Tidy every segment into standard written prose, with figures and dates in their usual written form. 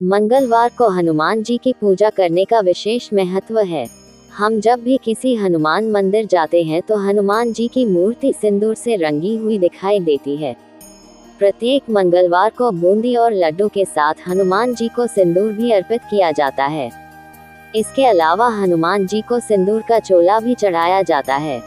मंगलवार को हनुमान जी की पूजा करने का विशेष महत्व है। हम जब भी किसी हनुमान मंदिर जाते हैं तो हनुमान जी की मूर्ति सिंदूर से रंगी हुई दिखाई देती है। प्रत्येक मंगलवार को बूंदी और लड्डू के साथ हनुमान जी को सिंदूर भी अर्पित किया जाता है। इसके अलावा हनुमान जी को सिंदूर का चोला भी चढ़ाया जाता है।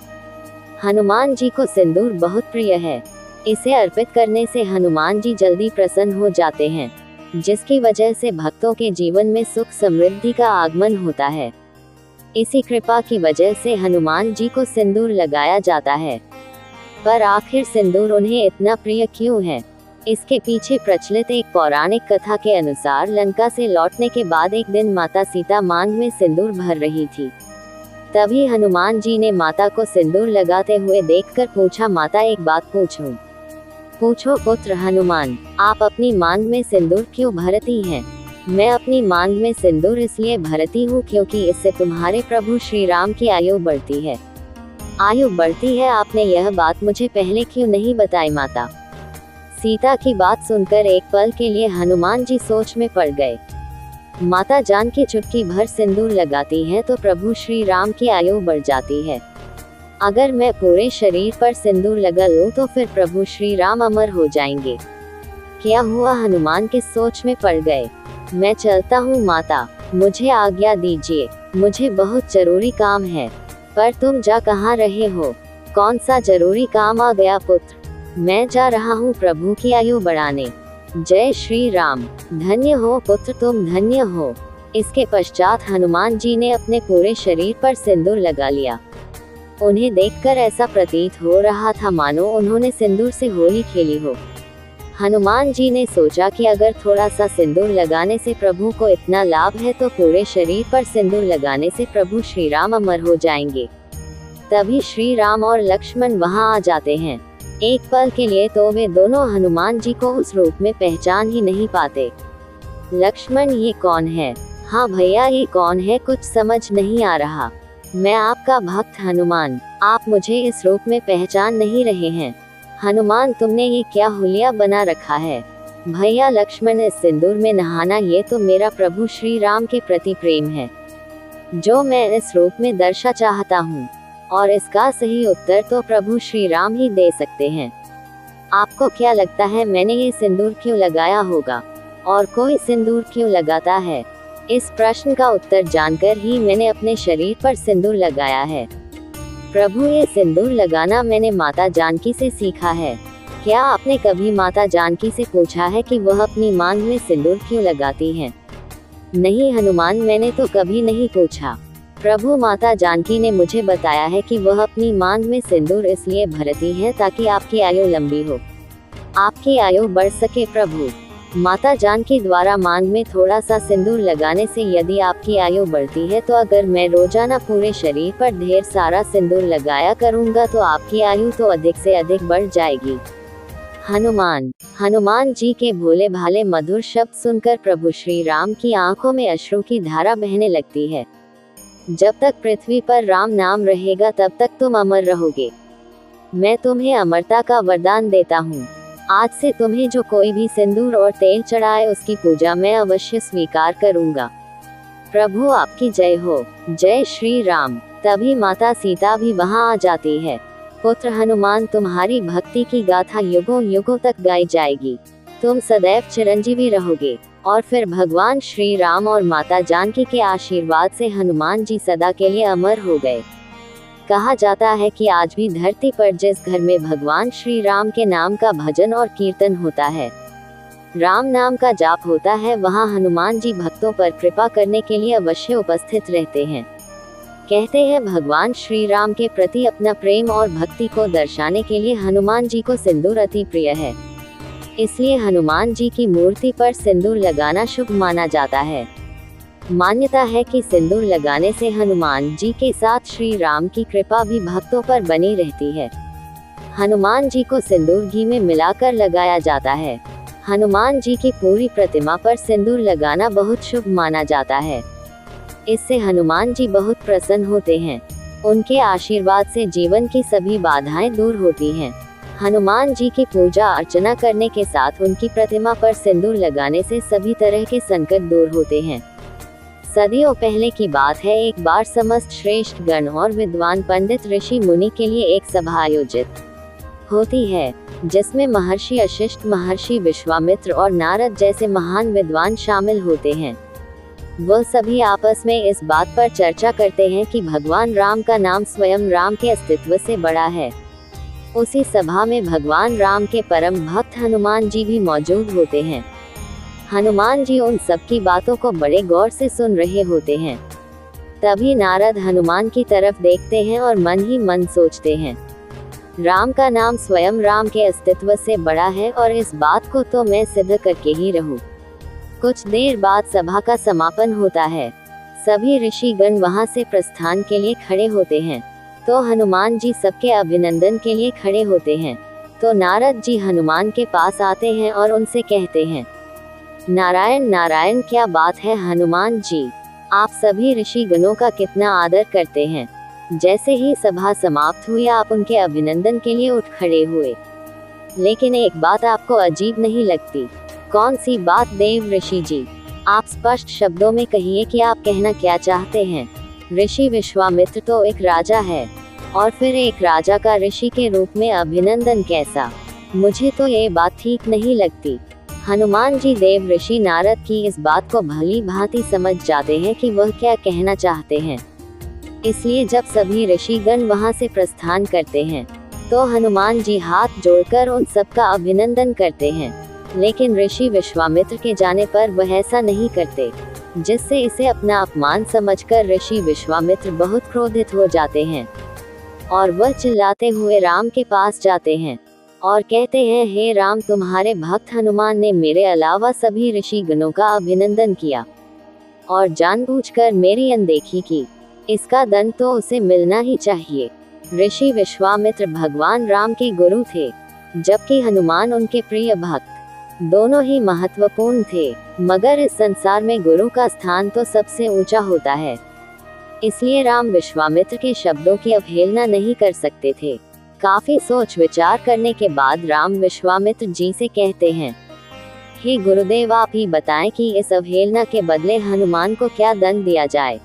हनुमान जी को सिंदूर बहुत प्रिय है। इसे अर्पित करने से हनुमान जी जल्दी प्रसन्न हो जाते हैं, जिसकी वजह से भक्तों के जीवन में सुख समृद्धि का आगमन होता है। इसी कृपा की वजह से हनुमान जी को सिंदूर लगाया जाता है। पर आखिर सिंदूर उन्हें इतना प्रिय क्यों है? इसके पीछे प्रचलित एक पौराणिक कथा के अनुसार लंका से लौटने के बाद एक दिन माता सीता मांग में सिंदूर भर रही थी। तभी हनुमान जी ने माता को सिंदूर लगाते हुए देखकर पूछा, माता एक बात पूछूं? पूछो पुत्र हनुमान, आप अपनी मांग में सिंदूर क्यों भरती हैं? मैं अपनी मांग में सिंदूर इसलिए भरती हूँ क्योंकि इससे तुम्हारे प्रभु श्री राम की आयु बढ़ती है। आयु बढ़ती है, आपने यह बात मुझे पहले क्यों नहीं बताई माता? सीता की बात सुनकर एक पल के लिए हनुमान जी सोच में पड़ गए। माता जानकी चुटकी भर सिंदूर लगाती हैं तो प्रभु श्री राम की आयु बढ़ जाती है। अगर मैं पूरे शरीर पर सिंदूर लगा लूं तो फिर प्रभु श्री राम अमर हो जाएंगे। क्या हुआ? हनुमान किस सोच में पड़ गए। मैं चलता हूँ माता, मुझे आज्ञा दीजिए, मुझे बहुत जरूरी काम है। पर तुम जा कहाँ रहे हो? कौन सा जरूरी काम आ गया पुत्र? मैं जा रहा हूँ प्रभु की आयु बढ़ाने। जय श्री राम। धन्य हो पुत्र, तुम धन्य हो। इसके पश्चात हनुमान जी ने अपने पूरे शरीर पर सिंदूर लगा लिया। उन्हें देखकर ऐसा प्रतीत हो रहा था मानो उन्होंने सिंदूर से होली खेली हो। हनुमान जी ने सोचा कि अगर थोड़ा सा सिंदूर लगाने से प्रभु को इतना लाभ है तो पूरे शरीर पर सिंदूर लगाने से प्रभु श्री राम अमर हो जाएंगे। तभी श्री राम और लक्ष्मण वहां आ जाते हैं। एक पल के लिए तो वे दोनों हनुमान जी को उस रूप में पहचान ही नहीं पाते। लक्ष्मण, ये कौन है? हाँ भैया, ये कौन है? कुछ समझ नहीं आ रहा। मैं आपका भक्त हनुमान, आप मुझे इस रूप में पहचान नहीं रहे हैं। हनुमान, तुमने ये क्या हुलिया बना रखा है? भैया लक्ष्मण, इस सिंदूर में नहाना ये तो मेरा प्रभु श्री राम के प्रति प्रेम है, जो मैं इस रूप में दर्शा चाहता हूँ। और इसका सही उत्तर तो प्रभु श्री राम ही दे सकते हैं। आपको क्या लगता है मैंने ये सिंदूर क्यों लगाया होगा? और कोई सिंदूर क्यों लगाता है? इस प्रश्न का उत्तर जानकर ही मैंने अपने शरीर पर सिंदूर लगाया है। प्रभु, ये सिंदूर लगाना मैंने माता जानकी से सीखा है। क्या आपने कभी माता जानकी से पूछा है कि वह अपनी मांग में सिंदूर क्यों लगाती हैं? नहीं हनुमान, मैंने तो कभी नहीं पूछा। प्रभु, माता जानकी ने मुझे बताया है कि वह अपनी मांग में सिंदूर इसलिए भरती है ताकि आपकी आयु लंबी हो, आपकी आयु बढ़ सके। प्रभु, माता जानकी द्वारा मांग में थोड़ा सा सिंदूर लगाने से यदि आपकी आयु बढ़ती है तो अगर मैं रोजाना पूरे शरीर पर ढेर सारा सिंदूर लगाया करूंगा तो आपकी आयु तो अधिक से अधिक बढ़ जाएगी। हनुमान जी के भोले भाले मधुर शब्द सुनकर प्रभु श्री राम की आंखों में अश्रु की धारा बहने लगती है। जब तक पृथ्वी पर राम नाम रहेगा तब तक तुम अमर रहोगे। मैं तुम्हें अमरता का वरदान देता हूँ। आज से तुम्हें जो कोई भी सिंदूर और तेल चढ़ाए उसकी पूजा मैं अवश्य स्वीकार करूँगा। प्रभु, आपकी जय हो। जय श्री राम। तभी माता सीता भी वहां आ जाती है। पुत्र हनुमान, तुम्हारी भक्ति की गाथा युगों युगों तक गाई जाएगी। तुम सदैव चिरंजीवी रहोगे। और फिर भगवान श्री राम और माता जानकी के आशीर्वाद से हनुमान जी सदा के लिए अमर हो गए। कहा जाता है कि आज भी धरती पर जिस घर में भगवान श्री राम के नाम का भजन और कीर्तन होता है, राम नाम का जाप होता है, वहां हनुमान जी भक्तों पर कृपा करने के लिए अवश्य उपस्थित रहते हैं। कहते हैं भगवान श्री राम के प्रति अपना प्रेम और भक्ति को दर्शाने के लिए हनुमान जी को सिंदूर अति प्रिय है। इसलिए हनुमान जी की मूर्ति पर सिंदूर लगाना शुभ माना जाता है। मान्यता है कि सिंदूर लगाने से हनुमान जी के साथ श्री राम की कृपा भी भक्तों पर बनी रहती है। हनुमान जी को सिंदूर घी में मिलाकर लगाया जाता है। हनुमान जी की पूरी प्रतिमा पर सिंदूर लगाना बहुत शुभ माना जाता है। इससे हनुमान जी बहुत प्रसन्न होते हैं। उनके आशीर्वाद से जीवन की सभी बाधाएं दूर होती हैं। हनुमान जी की पूजा अर्चना करने के साथ उनकी प्रतिमा पर सिंदूर लगाने से सभी तरह के संकट दूर होते हैं। सदियों पहले की बात है, एक बार समस्त श्रेष्ठ गण और विद्वान पंडित ऋषि मुनि के लिए एक सभा आयोजित होती है, जिसमें महर्षि वशिष्ठ, महर्षि विश्वामित्र और नारद जैसे महान विद्वान शामिल होते हैं। वह सभी आपस में इस बात पर चर्चा करते हैं कि भगवान राम का नाम स्वयं राम के अस्तित्व से बड़ा है। उसी सभा में भगवान राम के परम भक्त हनुमान जी भी मौजूद होते हैं। हनुमान जी उन सबकी बातों को बड़े गौर से सुन रहे होते हैं। तभी नारद हनुमान की तरफ देखते हैं और मन ही मन सोचते हैं, राम का नाम स्वयं राम के अस्तित्व से बड़ा है और इस बात को तो मैं सिद्ध करके ही रहूं। कुछ देर बाद सभा का समापन होता है। सभी ऋषिगण वहां से प्रस्थान के लिए खड़े होते हैं, तो हनुमान जी सबके अभिनंदन के लिए खड़े होते हैं। तो नारद जी हनुमान के पास आते हैं और उनसे कहते हैं, नारायण नारायण, क्या बात है हनुमान जी, आप सभी ऋषिगणों का कितना आदर करते हैं। जैसे ही सभा समाप्त हुई आप उनके अभिनंदन के लिए उठ खड़े हुए, लेकिन एक बात आपको अजीब नहीं लगती? कौन सी बात देव ऋषि जी? आप स्पष्ट शब्दों में कहिए कि आप कहना क्या चाहते हैं। ऋषि विश्वामित्र तो एक राजा है, और फिर एक राजा का ऋषि के रूप में अभिनंदन कैसा? मुझे तो ये बात ठीक नहीं लगती। हनुमान जी देव ऋषि नारद की इस बात को भली भांति समझ जाते हैं कि वह क्या कहना चाहते हैं। इसलिए जब सभी ऋषिगण वहां से प्रस्थान करते हैं, तो हनुमान जी हाथ जोड़कर उन सबका अभिनंदन करते हैं। लेकिन ऋषि विश्वामित्र के जाने पर वह ऐसा नहीं करते, जिससे इसे अपना अपमान समझकर ऋषि विश्वामित्र बहुत क्रोधित हो जाते हैं और वह चिल्लाते हुए राम के पास जाते हैं और कहते हैं, हे राम, तुम्हारे भक्त हनुमान ने मेरे अलावा सभी ऋषिगणों का अभिनंदन किया और जानबूझकर मेरी अनदेखी की। इसका दंड तो उसे मिलना ही चाहिए। ऋषि विश्वामित्र भगवान राम के गुरु थे, जबकि हनुमान उनके प्रिय भक्त। दोनों ही महत्वपूर्ण थे, मगर इस संसार में गुरु का स्थान तो सबसे ऊंचा होता है। इसलिए राम विश्वामित्र के शब्दों की अवहेलना नहीं कर सकते थे। काफी सोच विचार करने के बाद राम विश्वामित्र जी से कहते हैं, हे गुरुदेव, आप ही बताएं कि इस अवहेलना के बदले हनुमान को क्या दंड दिया जाए।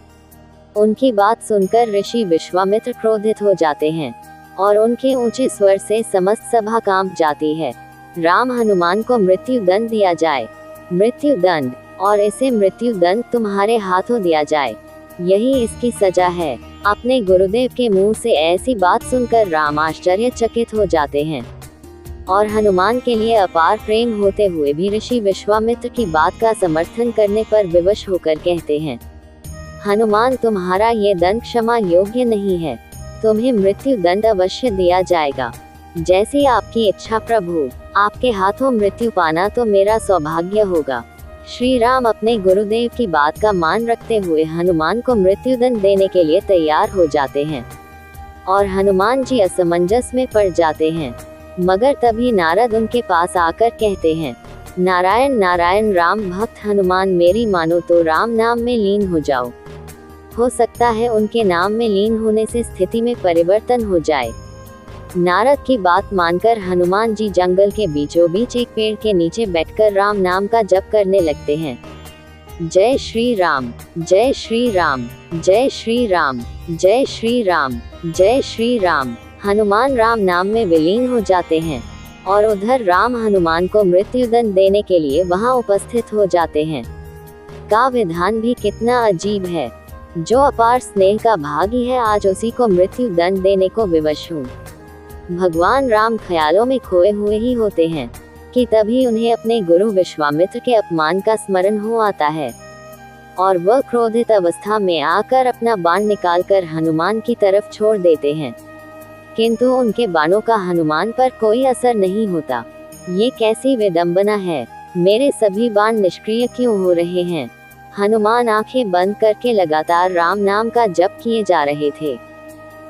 उनकी बात सुनकर ऋषि विश्वामित्र क्रोधित हो जाते हैं और उनके ऊंचे स्वर से समस्त सभा कांप जाती है। राम, हनुमान को मृत्यु दंड दिया जाए, मृत्यु दंड, और इसे मृत्यु दंड तुम्हारे हाथों दिया जाए, यही इसकी सजा है। अपने गुरुदेव के मुंह से ऐसी बात सुनकर राम आश्चर्यचकित हो जाते हैं और हनुमान के लिए अपार प्रेम होते हुए भी ऋषि विश्वामित्र की बात का समर्थन करने पर विवश होकर कहते हैं, हनुमान, तुम्हारा ये दंड क्षमा योग्य नहीं है, तुम्हें मृत्यु दंड अवश्य दिया जाएगा। जैसी आपकी इच्छा प्रभु, आपके हाथों मृत्यु पाना तो मेरा सौभाग्य होगा। श्री राम अपने गुरुदेव की बात का मान रखते हुए हनुमान को मृत्युदंड देने के लिए तैयार हो जाते हैं और हनुमान जी असमंजस में पड़ जाते हैं। मगर तभी नारद उनके पास आकर कहते हैं, नारायण नारायण, राम भक्त हनुमान, मेरी मानो तो राम नाम में लीन हो जाओ। हो सकता है उनके नाम में लीन होने से स्थिति में परिवर्तन हो जाए। नारद की बात मानकर हनुमान जी जंगल के बीचों बीच एक पेड़ के नीचे बैठकर राम नाम का जप करने लगते हैं। जय श्री राम, जय श्री राम, जय श्री राम, जय श्री राम, जय श्री राम। हनुमान राम नाम में विलीन हो जाते हैं और उधर राम हनुमान को मृत्युदंड देने के लिए वहां उपस्थित हो जाते हैं। का विधान भी कितना अजीब है। जो अपार स्नेह का भागी है, आज उसी को मृत्यु दंड देने को विवश हूँ। भगवान राम ख्यालों में खोए हुए ही होते हैं कि तभी उन्हें अपने गुरु विश्वामित्र के अपमान का स्मरण हो आता है और वह क्रोधित अवस्था में आकर अपना बाण निकालकर हनुमान की तरफ छोड़ देते हैं, किंतु उनके बाणों का हनुमान पर कोई असर नहीं होता। ये कैसी विडंबना है, मेरे सभी बाण निष्क्रिय क्यों हो रहे हैं। हनुमान आंखें बंद करके लगातार राम नाम का जप किए जा रहे थे।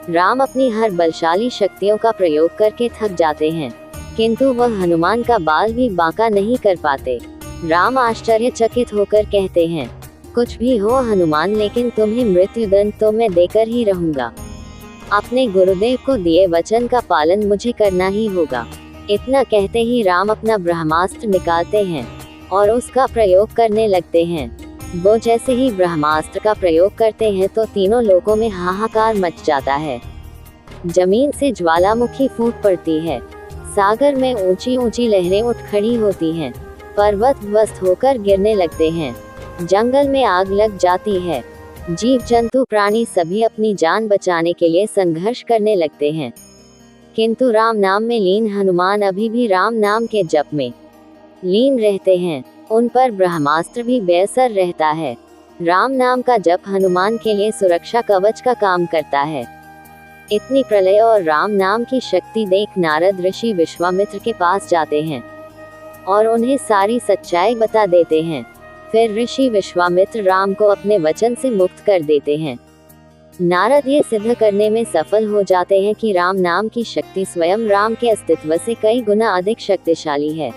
राम अपनी हर बलशाली शक्तियों का प्रयोग करके थक जाते हैं, किंतु वह हनुमान का बाल भी बांका नहीं कर पाते। राम आश्चर्यचकित होकर कहते हैं, कुछ भी हो हनुमान, लेकिन तुम्हें मृत्युदंड तो मैं देकर ही रहूंगा। अपने गुरुदेव को दिए वचन का पालन मुझे करना ही होगा। इतना कहते ही राम अपना ब्रह्मास्त्र निकालते हैं और उसका प्रयोग करने लगते हैं। वो जैसे ही ब्रह्मास्त्र का प्रयोग करते हैं तो तीनों लोकों में हाहाकार मच जाता है। जमीन से ज्वालामुखी फूट पड़ती है, सागर में ऊंची ऊंची लहरें उठ खड़ी होती हैं, पर्वत ध्वस्त होकर गिरने लगते हैं, जंगल में आग लग जाती है, जीव जंतु प्राणी सभी अपनी जान बचाने के लिए संघर्ष करने लगते हैं। किंतु राम नाम में लीन हनुमान अभी भी राम नाम के जप में लीन रहते हैं। उन पर ब्रह्मास्त्र भी बेअसर रहता है। राम नाम का जप हनुमान के लिए सुरक्षा कवच का काम करता है। इतनी प्रलय और राम नाम की शक्ति देख नारद ऋषि विश्वामित्र के पास जाते हैं और उन्हें सारी सच्चाई बता देते हैं। फिर ऋषि विश्वामित्र राम को अपने वचन से मुक्त कर देते हैं। नारद ये सिद्ध करने में सफल हो जाते हैं कि राम नाम की शक्ति स्वयं राम के अस्तित्व से कई गुना अधिक शक्तिशाली है।